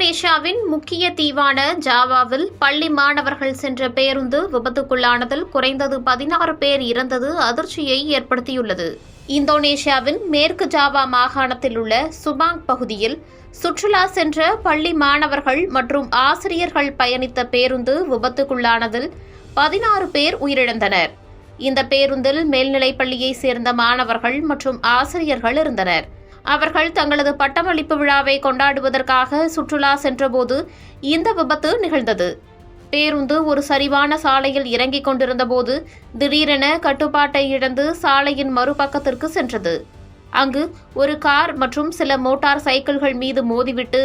இந்தோனேஷியாவின் முக்கிய தீவான ஜாவாவில் பள்ளி மாணவர்கள் சென்ற பேருந்து விபத்துக்குள்ளானதில் குறைந்தது 16 பேர் இறந்தது அதிர்ச்சியை ஏற்படுத்தியுள்ளது. இந்தோனேஷியாவின் மேற்கு ஜாவா மாகாணத்தில் உள்ள சுபாங் பகுதியில் சுற்றுலா சென்ற பள்ளி மாணவர்கள் மற்றும் ஆசிரியர்கள் பயணித்த பேருந்து விபத்துக்குள்ளானதில் 16 பேர் உயிரிழந்தனர். இந்த பேருந்தில் மேல்நிலைப் பள்ளியைச் சேர்ந்த மாணவர்கள் மற்றும் ஆசிரியர்கள் இருந்தனர். அவர்கள் தங்களது பட்டமளிப்பு விழாவை கொண்டாடுவதற்காக சுற்றுலா சென்றபோது இந்த விபத்து நிகழ்ந்தது. பேருந்து ஒரு சரிவான சாலையில் இறங்கிக் கொண்டிருந்தபோது திடீரென கட்டுப்பாட்டை இழந்து சாலையின் மறுபக்கத்திற்கு சென்றது. அங்கு ஒரு கார் மற்றும் சில மோட்டார் சைக்கிள்கள் மீது மோதிவிட்டு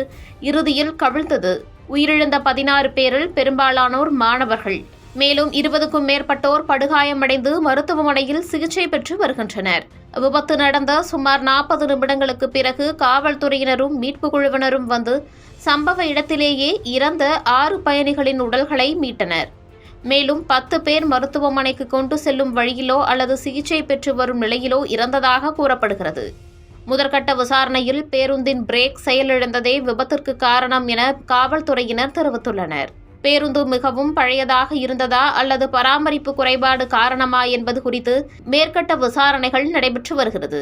இறுதியில் கவிழ்ந்தது. உயிரிழந்த 16 பேரில் பெரும்பாலானோர் மாணவர்கள். மேலும் 20க்கும் மேற்பட்டோர் படுகாயமடைந்து மருத்துவமனையில் சிகிச்சை பெற்று வருகின்றனர். விபத்து நடந்த சுமார் 40 நிமிடங்களுக்கு பிறகு காவல்துறையினரும் மீட்புக் குழுவினரும் வந்து சம்பவ இடத்திலேயே இறந்த 6 பயணிகளின் உடல்களை மீட்டனர். மேலும் 10 பேர் மருத்துவமனைக்கு கொண்டு செல்லும் வழியிலோ அல்லது சிகிச்சை பெற்று வரும் நிலையிலோ இறந்ததாக கூறப்படுகிறது. முதற்கட்ட விசாரணையில் பேருந்தின் பிரேக் செயலிழந்ததே விபத்திற்கு காரணம் என காவல்துறையினர் தெரிவித்துள்ளனர். பேருந்து மிகவும் பழையதாக இருந்ததா அல்லது பராமரிப்பு குறைபாடு காரணமா என்பது குறித்து மேற்கட்ட விசாரணைகள் நடைபெற்று வருகிறது.